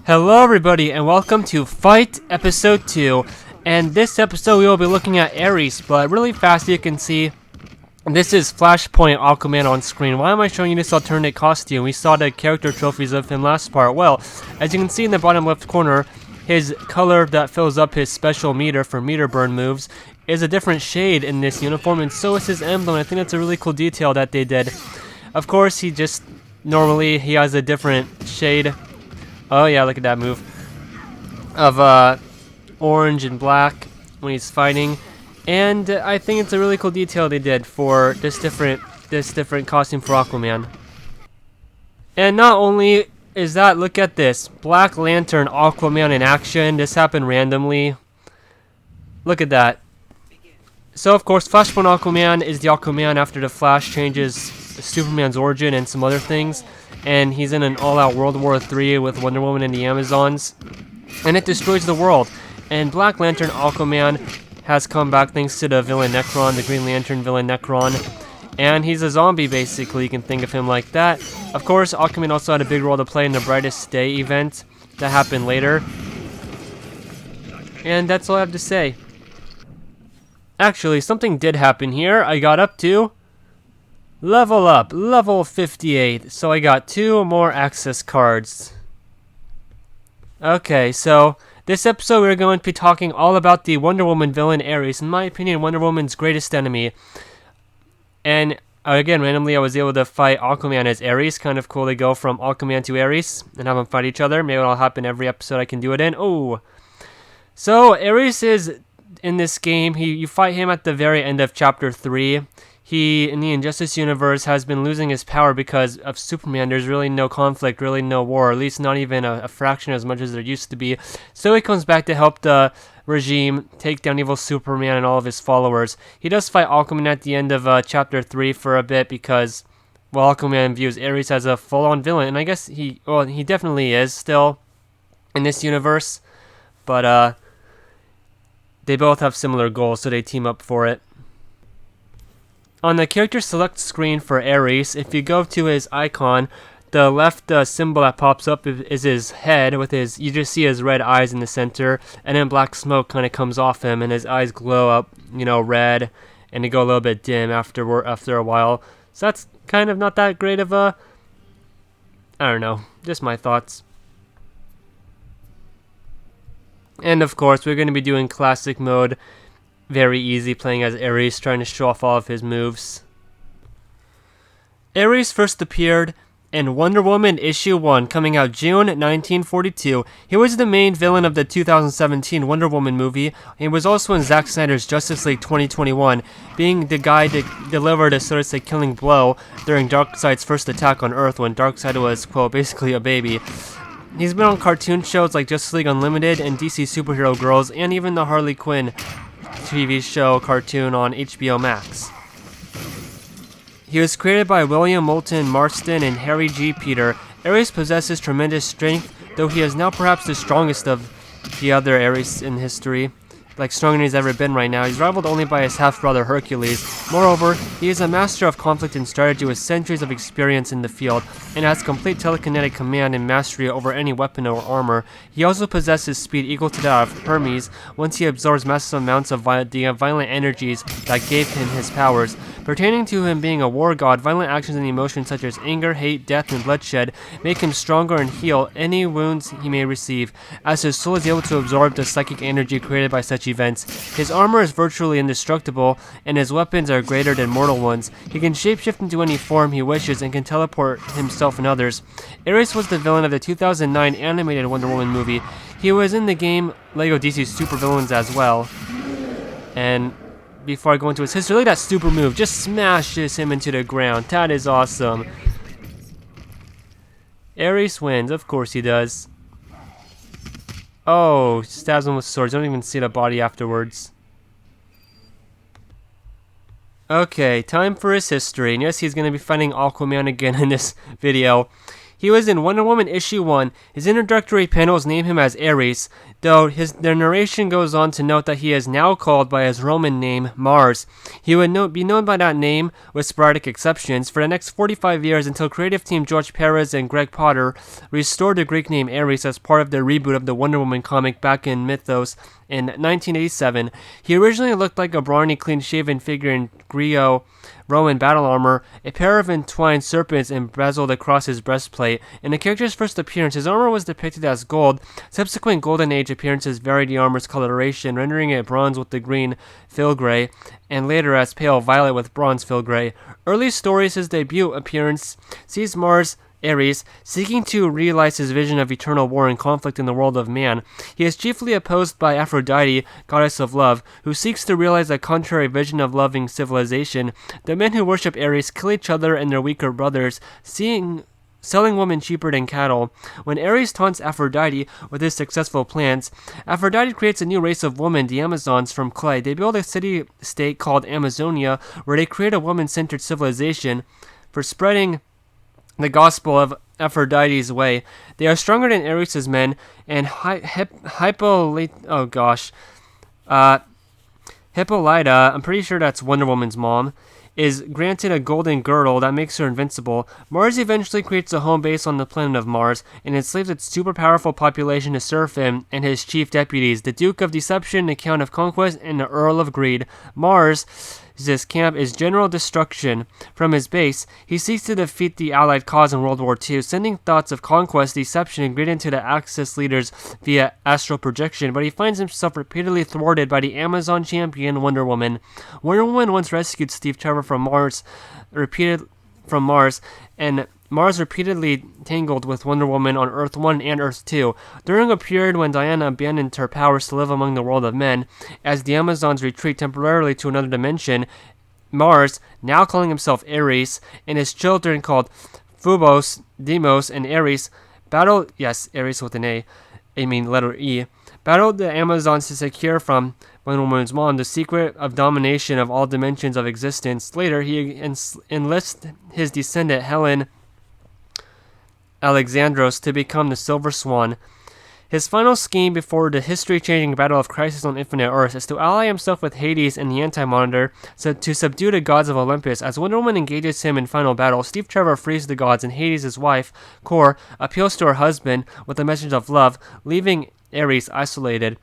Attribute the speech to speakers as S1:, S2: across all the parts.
S1: Hello everybody and welcome to Fight Episode 2, and this episode we will be looking at Ares, but really fast you can see this is Flashpoint Aquaman on screen. Why am I showing you this alternate costume? We saw the character trophies of him last part. Well, as you can see in the bottom left corner, his color that fills up his special meter for meter burn moves is a different shade in this uniform, and so is his emblem. I think that's a really cool detail that they did. Of course, he has a different shade. Oh yeah, look at that move of orange and black when he's fighting, and I think it's a really cool detail they did for this different costume for Aquaman. And not only is that, look at this, Black Lantern Aquaman in action. This happened randomly. Look at that. So of course, Flashpoint Aquaman is the Aquaman after the Flash changes Superman's origin and some other things, and he's in an all-out World War III with Wonder Woman and the Amazons, and it destroys the world. And Black Lantern Aquaman has come back thanks to the villain Nekron, the Green Lantern villain Nekron, and he's a zombie basically. You can think of him like that. Of course, Aquaman also had a big role to play in the Brightest Day event that happened later, and that's all I have to say. Actually, something did happen here. I got up to level up, level 58, so I got 2 more access cards. Okay, so this episode we're going to be talking all about the Wonder Woman villain Ares. In my opinion, Wonder Woman's greatest enemy. And again, randomly I was able to fight Aquaman as Ares. Kind of cool to go from Aquaman to Ares and have them fight each other. Maybe it'll happen every episode I can do it in. Oh, so Ares is in this game. You fight him at the very end of Chapter 3. He, in the Injustice universe, has been losing his power because of Superman. There's really no conflict, really no war, at least not even a fraction as much as there used to be. So he comes back to help the regime take down evil Superman and all of his followers. He does fight Aquaman at the end of Chapter 3 for a bit because, well, Aquaman views Ares as a full-on villain, and I guess he definitely is still in this universe, but they both have similar goals, so they team up for it. On the character select screen for Ares, if you go to his icon, the left symbol that pops up is his head with you just see his red eyes in the center, and then black smoke kind of comes off him, and his eyes glow up, red, and they go a little bit dim after a while. So that's kind of not that great of I don't know, just my thoughts. And of course, we're going to be doing classic mode. Very easy, playing as Ares, trying to show off all of his moves. Ares first appeared in Wonder Woman issue 1, coming out June 1942. He was the main villain of the 2017 Wonder Woman movie. He was also in Zack Snyder's Justice League 2021, being the guy that delivered a sort of say killing blow during Darkseid's first attack on Earth when Darkseid was, quote, basically a baby. He's been on cartoon shows like Justice League Unlimited and DC Superhero Girls, and even the Harley Quinn TV show cartoon on HBO Max. He was created by William Moulton Marston and Harry G. Peter. Ares possesses tremendous strength, though he is now perhaps the strongest of the other Ares in history. Like stronger than he's ever been right now. He's rivaled only by his half-brother Hercules. Moreover, he is a master of conflict and strategy with centuries of experience in the field, and has complete telekinetic command and mastery over any weapon or armor. He also possesses speed equal to that of Hermes once he absorbs massive amounts of the violent energies that gave him his powers. Pertaining to him being a war god, violent actions and emotions such as anger, hate, death, and bloodshed make him stronger and heal any wounds he may receive, as his soul is able to absorb the psychic energy created by such events. His armor is virtually indestructible, and his weapons are greater than mortal ones. He can shapeshift into any form he wishes and can teleport himself and others. Ares was the villain of the 2009 animated Wonder Woman movie. He was in the game LEGO DC Supervillains as well. And before I go into his history, look at that super move. Just smashes him into the ground. That is awesome. Ares wins. Of course he does. Oh, stabs him with swords. Don't even see the body afterwards. Okay, time for his history. And yes, he's going to be fighting Aquaman again in this video. He was in Wonder Woman issue 1. His introductory panels name him as Ares, though their narration goes on to note that he is now called by his Roman name, Mars. He would be known by that name, with sporadic exceptions, for the next 45 years until creative team George Perez and Greg Potter restored the Greek name Ares as part of their reboot of the Wonder Woman comic back in Mythos in 1987. He originally looked like a brawny, clean-shaven figure in Greco-Roman battle armor, a pair of entwined serpents embezzled across his breastplate. In the character's first appearance, his armor was depicted as gold. Subsequent Golden Age appearances varied the armor's coloration, rendering it bronze with the green filigree, and later as pale violet with bronze filigree. Early stories, his debut appearance sees Mars Ares, seeking to realize his vision of eternal war and conflict in the world of man. He is chiefly opposed by Aphrodite, goddess of love, who seeks to realize a contrary vision of loving civilization. The men who worship Ares kill each other and their weaker brothers, selling women cheaper than cattle. When Ares taunts Aphrodite with his successful plans, Aphrodite creates a new race of women, the Amazons, from clay. They build a city-state called Amazonia, where they create a woman-centered civilization for spreading the gospel of Aphrodite's way. They are stronger than Ares' men, and Hippolyta, I'm pretty sure that's Wonder Woman's mom, is granted a golden girdle that makes her invincible. Mars eventually creates a home base on the planet of Mars and enslaves its super powerful population to serve him and his chief deputies, the Duke of Deception, the Count of Conquest, and the Earl of Greed. Mars' camp is general destruction. From his base, he seeks to defeat the Allied cause in World War II, sending thoughts of conquest, deception, and greed into the Axis leaders via astral projection, but he finds himself repeatedly thwarted by the Amazon champion Wonder Woman. Wonder Woman once rescued Steve Trevor from Mars, and Mars repeatedly tangled with Wonder Woman on Earth 1 and Earth 2, during a period when Diana abandoned her powers to live among the world of men. As the Amazons retreat temporarily to another dimension, Mars, now calling himself Ares, and his children called Phobos, Deimos, and Ares, battled letter E, battled the Amazons to secure from Wonder Woman's mom the secret of domination of all dimensions of existence. Later, he enlists his descendant Helen Alexandros to become the Silver Swan. His final scheme before the history-changing battle of Crisis on Infinite Earth is to ally himself with Hades and the Anti-Monitor to subdue the gods of Olympus. As Wonder Woman engages him in final battle, Steve Trevor frees the gods, and Hades' wife, Kor, appeals to her husband with a message of love, leaving Ares isolated.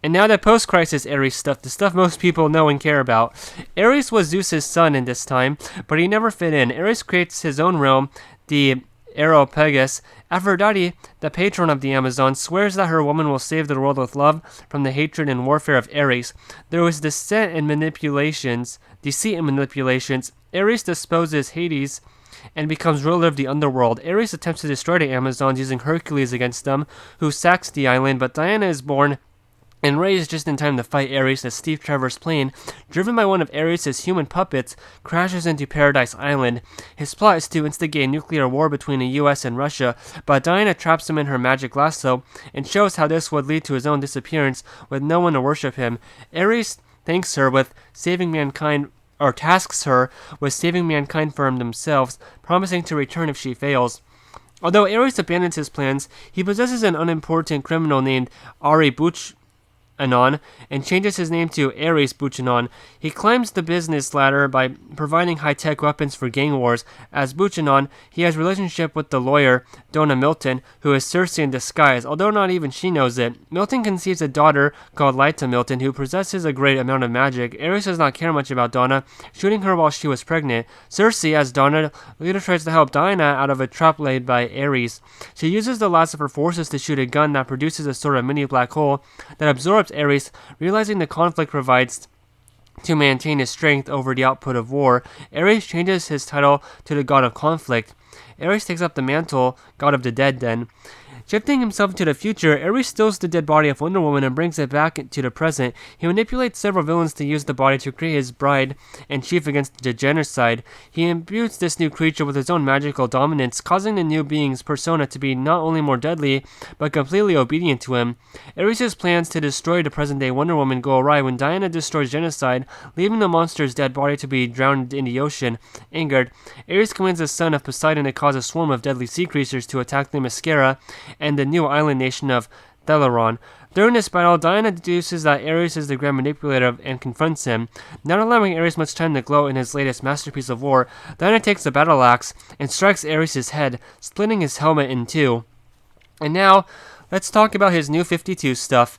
S1: And now the post-crisis Ares stuff, the stuff most people know and care about. Ares was Zeus' son in this time, but he never fit in. Ares creates his own realm, the Areopagus. Aphrodite, the patron of the Amazons, swears that her woman will save the world with love from the hatred and warfare of Ares. There was deceit and manipulations. Ares disposes Hades and becomes ruler of the underworld. Ares attempts to destroy the Amazons using Hercules against them, who sacks the island, but Diana is born and raised just in time to fight Ares as Steve Trevor's plane, driven by one of Ares' human puppets, crashes into Paradise Island. His plot is to instigate a nuclear war between the US and Russia, but Diana traps him in her magic lasso and shows how this would lead to his own disappearance with no one to worship him. Ares tasks her with saving mankind from themselves, promising to return if she fails. Although Ares abandons his plans, he possesses an unimportant criminal named Ari Buchanan and changes his name to Ares Buchanan. He climbs the business ladder by providing high-tech weapons for gang wars. As Buchanan, he has a relationship with the lawyer, Donna Milton, who is Circe in disguise, although not even she knows it. Milton conceives a daughter called Lyta Milton, who possesses a great amount of magic. Ares does not care much about Donna, shooting her while she was pregnant. Circe, as Donna, later tries to help Diana out of a trap laid by Ares. She uses the last of her forces to shoot a gun that produces a sort of mini black hole that absorbs Ares. Realizing the conflict provides to maintain his strength over the output of war, Ares changes his title to the god of conflict. Ares takes up the mantle, god of the dead then. Shifting himself to the future, Ares steals the dead body of Wonder Woman and brings it back to the present. He manipulates several villains to use the body to create his bride and chief against the genocide. He imbues this new creature with his own magical dominance, causing the new being's persona to be not only more deadly, but completely obedient to him. Ares' plans to destroy the present-day Wonder Woman go awry when Diana destroys genocide, leaving the monster's dead body to be drowned in the ocean. Angered, Ares commands the son of Poseidon to cause a swarm of deadly sea creatures to attack the Themyscira and the new island nation of Theleron. During this battle, Diana deduces that Ares is the grand manipulator and confronts him. Not allowing Ares much time to glow in his latest masterpiece of war, Diana takes the battle axe and strikes Ares' head, splitting his helmet in two. And now, let's talk about his New 52 stuff.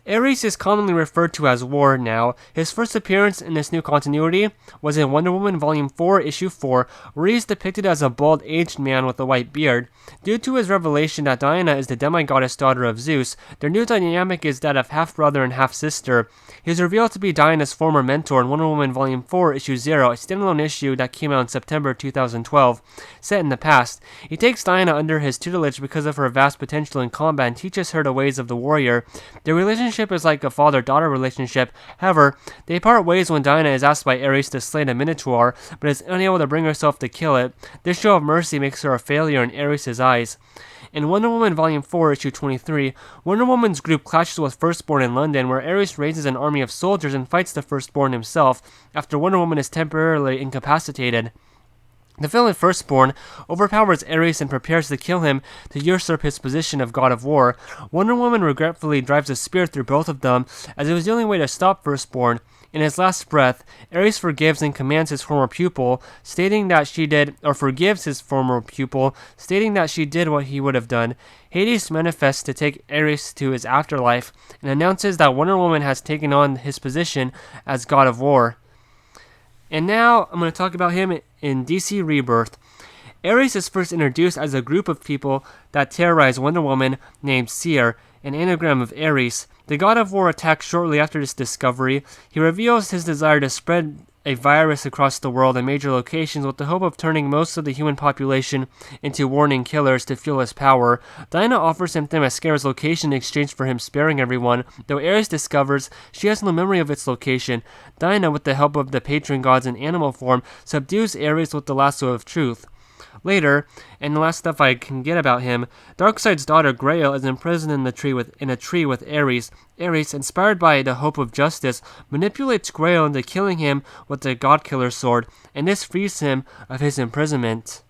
S1: Ares is commonly referred to as War now. His first appearance in this new continuity was in Wonder Woman Volume 4, Issue 4, where he is depicted as a bald, aged man with a white beard. Due to his revelation that Diana is the demigoddess daughter of Zeus, their new dynamic is that of half-brother and half-sister. He is revealed to be Diana's former mentor in Wonder Woman Volume 4, Issue 0, a standalone issue that came out in September 2012. Set in the past, he takes Diana under his tutelage because of her vast potential in combat and teaches her the ways of the warrior. Their relationship is like a father-daughter relationship. However, they part ways when Diana is asked by Ares to slay the Minotaur, but is unable to bring herself to kill it. This show of mercy makes her a failure in Ares' eyes. In Wonder Woman Volume 4, Issue 23, Wonder Woman's group clashes with Firstborn in London, where Ares raises an army of soldiers and fights the Firstborn himself, after Wonder Woman is temporarily incapacitated. The villain Firstborn overpowers Ares and prepares to kill him to usurp his position of god of war. Wonder Woman regretfully drives a spear through both of them, as it was the only way to stop Firstborn. In his last breath, Ares forgives and commands his former pupil, stating that she did what he would have done. Hades manifests to take Ares to his afterlife, and announces that Wonder Woman has taken on his position as god of war. And now, I'm going to talk about him in DC Rebirth. Ares is first introduced as a group of people that terrorize Wonder Woman named Seer, an anagram of Ares. The god of war attacks shortly after this discovery. He reveals his desire to spread a virus across the world in major locations with the hope of turning most of the human population into warning killers to fuel his power. Diana offers him Themyscira's location in exchange for him sparing everyone, though Ares discovers she has no memory of its location. Diana, with the help of the patron gods in animal form, subdues Ares with the lasso of truth. Later, and the last stuff I can get about him, Darkseid's daughter Grail is imprisoned in a tree with Ares. Ares, inspired by the hope of justice, manipulates Grail into killing him with the Godkiller sword, and this frees him of his imprisonment.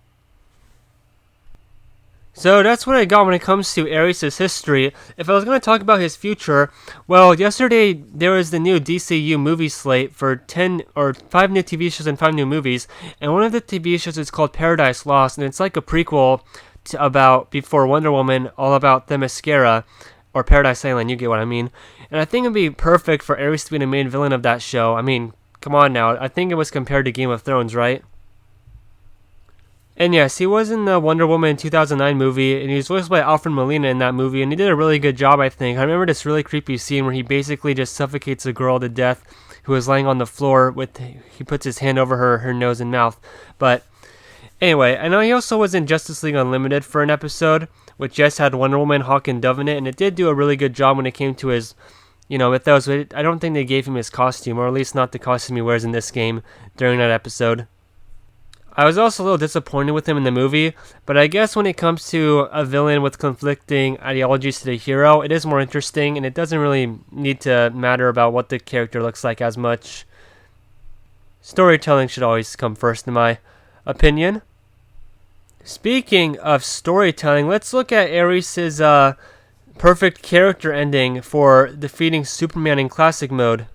S1: So that's what I got when it comes to Ares' history. If I was going to talk about his future, well, yesterday there was the new DCU movie slate for 5 new TV shows and 5 new movies, and one of the TV shows is called Paradise Lost, and it's like a prequel about before Wonder Woman, all about Themyscira, or Paradise Island, you get what I mean. And I think it'd be perfect for Ares to be the main villain of that show. I mean, come on now, I think it was compared to Game of Thrones, right? And yes, he was in the Wonder Woman 2009 movie, and he was voiced by Alfred Molina in that movie, and he did a really good job, I think. I remember this really creepy scene where he basically just suffocates a girl to death who was laying on the floor he puts his hand over her nose and mouth. But anyway, I know he also was in Justice League Unlimited for an episode, which just had Wonder Woman, Hawk, and Dove in it, and it did do a really good job when it came to his, mythos. But I don't think they gave him his costume, or at least not the costume he wears in this game during that episode. I was also a little disappointed with him in the movie, but I guess when it comes to a villain with conflicting ideologies to the hero, it is more interesting, and it doesn't really need to matter about what the character looks like as much. Storytelling should always come first, in my opinion. Speaking of storytelling, let's look at Ares' perfect character ending for defeating Superman in Classic Mode.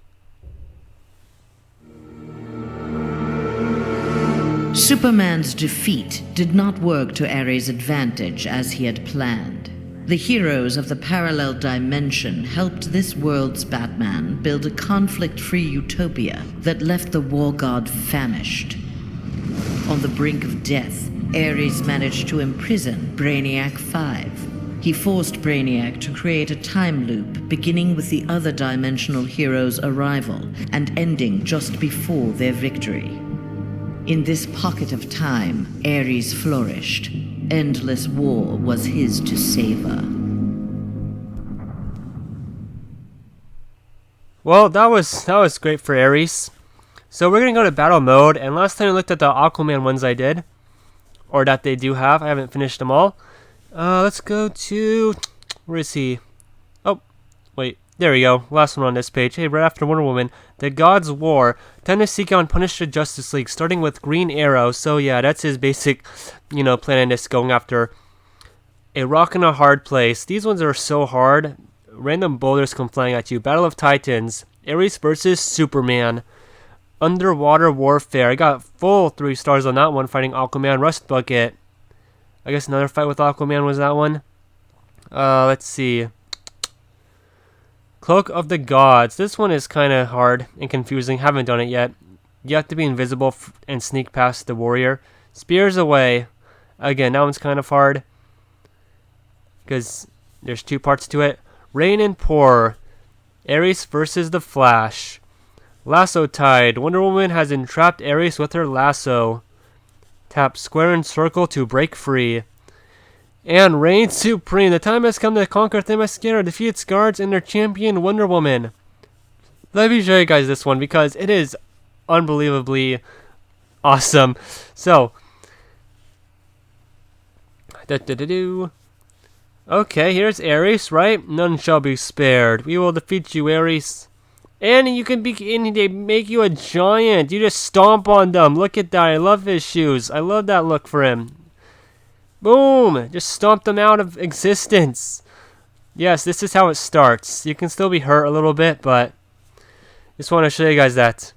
S2: Superman's defeat did not work to Ares' advantage as he had planned. The heroes of the parallel dimension helped this world's Batman build a conflict-free utopia that left the war god famished. On the brink of death, Ares managed to imprison Brainiac 5. He forced Brainiac to create a time loop beginning with the other dimensional heroes' arrival and ending just before their victory. In this pocket of time, Ares flourished. Endless war was his to savor.
S1: Well, that was great for Ares. So we're gonna go to battle mode, and last time I looked at the Aquaman ones I did, or that they do have. I haven't finished them all. Let's go to, where is he? Oh, wait, there we go. Last one on this page. Hey, right after Wonder Woman, the Gods' War. Time to seek out and punish the Justice League, starting with Green Arrow. So yeah, that's his basic, plan in this, going after a rock in a hard place. These ones are so hard. Random boulders come flying at you. Battle of Titans. Ares versus Superman. Underwater Warfare. I got full 3 stars on that one, fighting Aquaman. Rust Bucket. I guess another fight with Aquaman was that one. Let's see. Cloak of the Gods. This one is kind of hard and confusing. Haven't done it yet. You have to be invisible and sneak past the warrior. Spears Away. Again, that one's kind of hard, because there's 2 parts to it. Rain and Pour. Ares versus the Flash. Lasso Tide. Wonder Woman has entrapped Ares with her lasso. Tap square and circle to break free. And Reign Supreme. The time has come to conquer Themyscira, defeat its guards, and their champion Wonder Woman. Let me show you guys this one, because it is unbelievably awesome. So, okay, here's Ares, right? None shall be spared. We will defeat you, Ares. And you can they make you a giant. You just stomp on them. Look at that. I love his shoes. I love that look for him. Boom! Just stomp them out of existence. Yes, this is how it starts. You can still be hurt a little bit, but just want to show you guys that.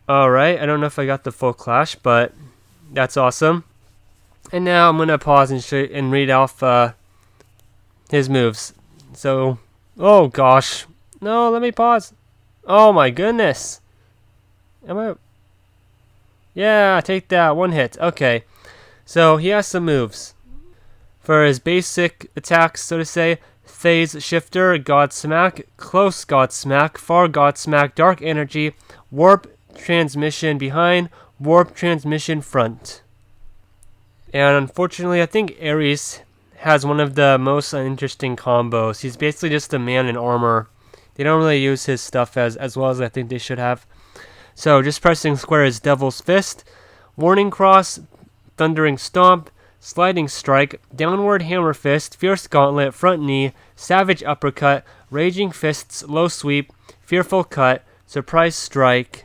S1: Alright, I don't know if I got the full clash, but that's awesome. And now I'm going to pause and read off his moves. So, oh gosh. No, let me pause. Oh my goodness. Yeah, take that. 1 hit. Okay. So, he has some moves. For his basic attacks, so to say, Phase Shifter, God Smack, Close God Smack, Far God Smack, Dark Energy, Warp Transmission Behind, Warp Transmission Front. And unfortunately, I think Ares has one of the most interesting combos. He's basically just a man in armor. They don't really use his stuff as well as I think they should have. So just pressing square is Devil's Fist, Warning Cross, Thundering Stomp, Sliding Strike, Downward Hammer Fist, Fierce Gauntlet, Front Knee, Savage Uppercut, Raging Fists, Low Sweep, Fearful Cut, Surprise Strike,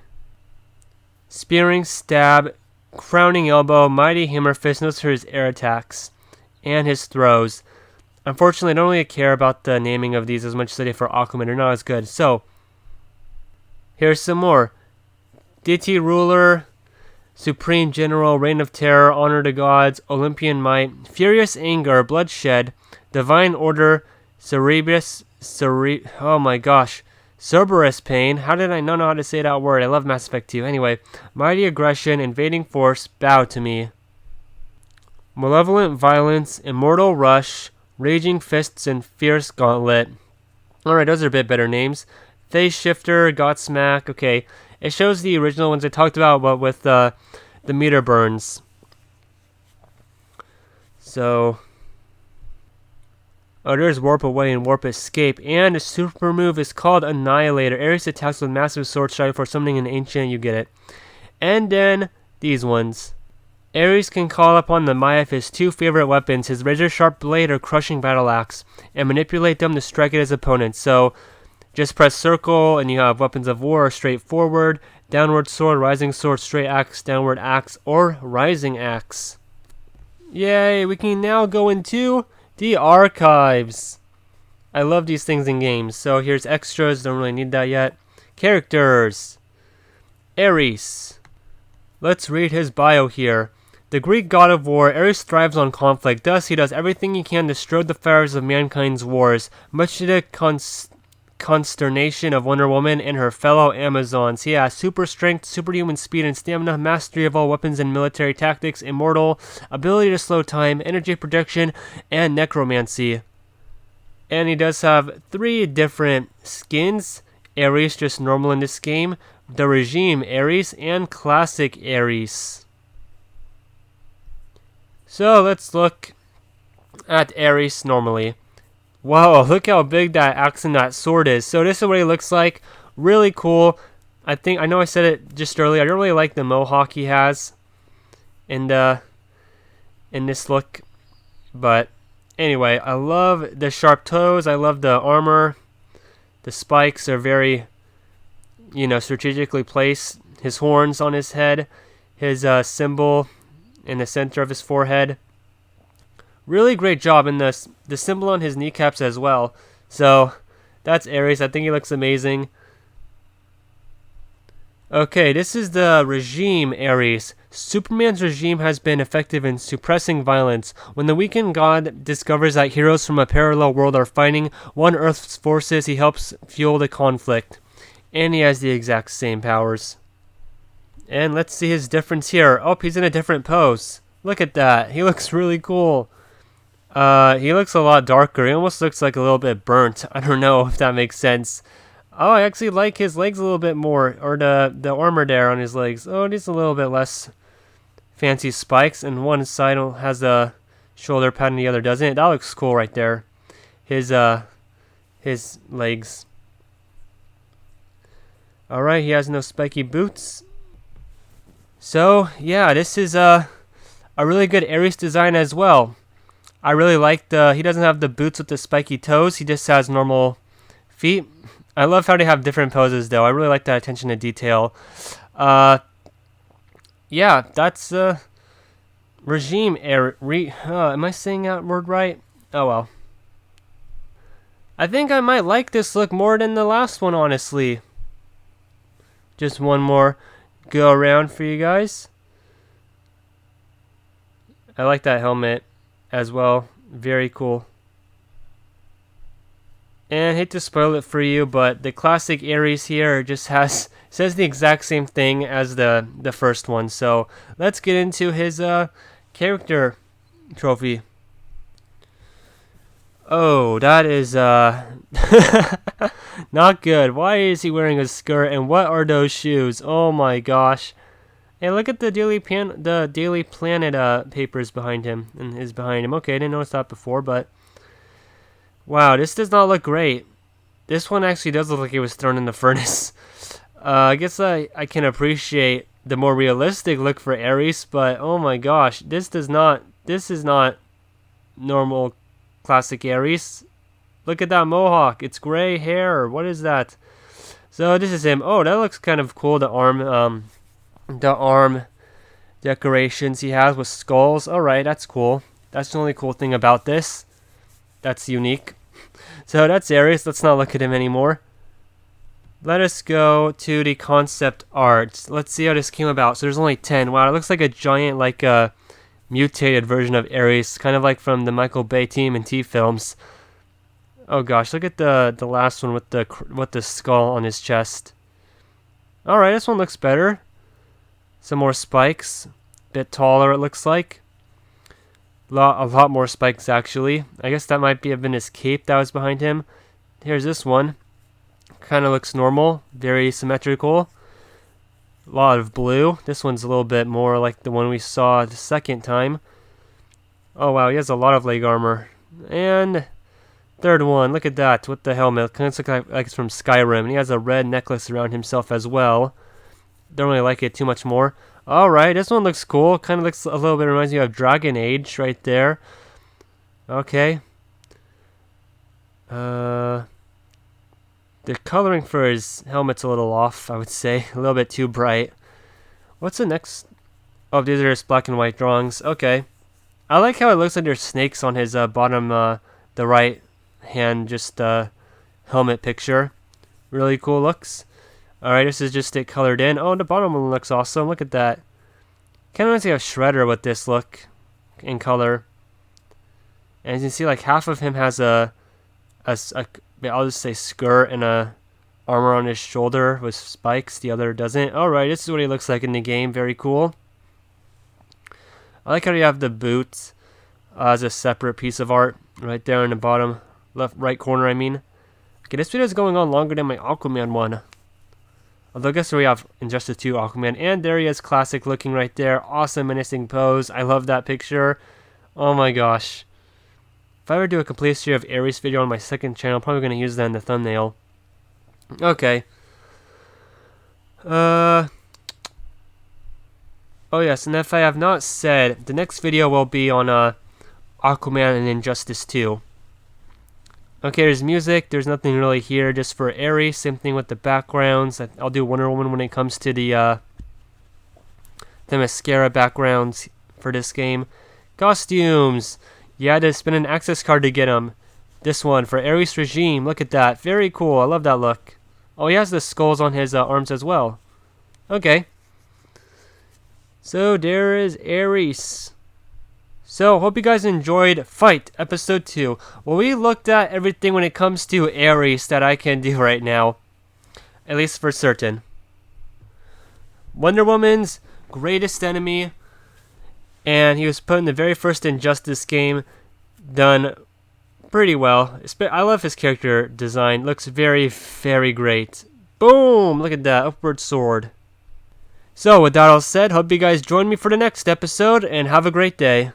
S1: Spearing Stab, Crowning Elbow, Mighty Hammer Fist. Those are his air attacks and his throws. Unfortunately, I don't really care about the naming of these as much as I did for Aquaman. They're not as good. So, here's some more. DT Ruler, Supreme General, Reign of Terror, Honor to Gods, Olympian Might, Furious Anger, Bloodshed, Divine Order, Cerberus Pain. How did I not know how to say that word? I love Mass Effect 2. Anyway, Mighty Aggression, Invading Force, Bow to Me. Malevolent Violence, Immortal Rush, Raging Fists, and Fierce Gauntlet. Alright, those are a bit better names. Phase Shifter, Godsmack. Okay, it shows the original ones I talked about, but with the meter burns. So, there's Warp Away and Warp Escape. And a super move is called Annihilator. Ares attacks with massive sword strike for summoning an ancient, you get it. And then, these ones. Ares can call upon the might of his 2 favorite weapons, his razor-sharp blade or crushing battle axe, and manipulate them to strike at his opponent. So, just press circle, and you have weapons of war, straight forward, downward sword, rising sword, straight axe, downward axe, or rising axe. Yay, we can now go into the archives. I love these things in games. So here's extras, don't really need that yet. Characters. Ares. Let's read his bio here. The Greek god of war, Ares thrives on conflict. Thus, he does everything he can to stroke the fires of mankind's wars, much to the consternation of Wonder Woman and her fellow Amazons. He has super strength, superhuman speed and stamina, mastery of all weapons and military tactics, immortal, ability to slow time, energy projection, and necromancy. And he does have 3 different skins. Ares, just normal in this game. the Regime Ares and Classic Ares. So let's look at Ares normally. Whoa, look how big that axe and that sword is. So this is what he looks like. Really cool. I know I said it just earlier. I don't really like the mohawk he has in this look. But anyway, I love the sharp toes. I love the armor. The spikes are very, strategically placed. His horns on his head. His symbol in the center of his forehead. Really great job. And the symbol on his kneecaps as well. So that's Ares. I think he looks amazing. Okay, this is the Regime Ares. Superman's regime has been effective in suppressing violence. When the weakened god discovers that heroes from a parallel world are fighting one Earth's forces, he helps fuel the conflict. And he has the exact same powers. And let's see his difference here. Oh, he's in a different pose. Look at that. He looks really cool. He looks a lot darker. He almost looks like a little bit burnt. I don't know if that makes sense. Oh, I actually like his legs a little bit more, or the armor there on his legs. Oh, it is a little bit less fancy spikes, and one side has a shoulder pad and the other doesn't. That looks cool right there. His legs. Alright, he has no spiky boots. So, yeah, this is a really good Ares design as well. I really like he doesn't have the boots with the spiky toes, he just has normal feet. I love how they have different poses, though. I really like that attention to detail. Yeah, that's Regime am I saying that word right? Oh, well. I think I might like this look more than the last one, honestly. Just one more go around for you guys. I like that helmet as well. Very cool. And I hate to spoil it for you, but the classic Ares here just says the exact same thing as the first one. So let's get into his character trophy. Oh, that is not good. Why is he wearing a skirt, and what are those shoes? Oh my gosh. Hey, look at the Daily Planet papers behind him, and is behind him. Okay, I didn't notice that before, but wow, this does not look great. This one actually does look like it was thrown in the furnace. I guess I can appreciate the more realistic look for Ares, but oh my gosh, this is not normal classic Ares. Look at that mohawk. It's gray hair. What is that? So this is him. Oh, that looks kind of cool. The arm decorations he has with skulls. Alright, that's cool. That's the only cool thing about this. That's unique. So that's Ares. Let's not look at him anymore. Let us go to the concept art. Let's see how this came about. So there's only 10. Wow, it looks like a giant, mutated version of Ares, kind of like from the Michael Bay TMNT films. Oh gosh, look at the last one with the skull on his chest. All right, this one looks better. Some more spikes, bit taller it looks like. A lot more spikes actually. I guess that might have been his cape that was behind him. Here's this one. Kind of looks normal, very symmetrical. A lot of blue. This one's a little bit more like the one we saw the second time. Oh wow, he has a lot of leg armor. And third one, look at that with the helmet. Kind of looks like it's from Skyrim. And he has a red necklace around himself as well. Don't really like it too much more. Alright, this one looks cool. Kind of looks a little bit, reminds me of Dragon Age right there. Okay. The coloring for his helmet's a little off, I would say. A little bit too bright. What's the next? Oh, these are just black and white drawings. Okay. I like how it looks like there's snakes on his bottom, the right hand, just helmet picture. Really cool looks. Alright, this is just it colored in. Oh, the bottom one looks awesome. Look at that. Kind of reminds me of Shredder with this look in color. And as you can see, like half of him has I'll just say skirt and a armor on his shoulder with spikes. The other doesn't. Alright, this is what he looks like in the game. Very cool. I like how you have the boots as a separate piece of art right there in the bottom right corner, I mean. Okay, this video is going on longer than my Aquaman one. Although I guess we have Injustice 2 Aquaman, and there he is, classic looking right there. Awesome menacing pose. I love that picture. Oh my gosh. If I ever do a complete history of Ares video on my second channel, I'm probably going to use that in the thumbnail. Okay. Oh yes, and if I have not said, the next video will be on Aquaman and Injustice 2. Okay, there's music. There's nothing really here, just for Ares. Same thing with the backgrounds. I'll do Wonder Woman when it comes to the mascara backgrounds for this game. Costumes. You had to spend an access card to get them. This one for Ares Regime. Look at that. Very cool. I love that look. Oh, he has the skulls on his arms as well. Okay. So there is Ares. So, hope you guys enjoyed Fight Episode 2. Well, we looked at everything when it comes to Ares that I can do right now. At least for certain. Wonder Woman's greatest enemy. And he was put in the very first Injustice game. Done pretty well. I love his character design. Looks very, very great. Boom! Look at that. Upward sword. So, with that all said, hope you guys join me for the next episode. And have a great day.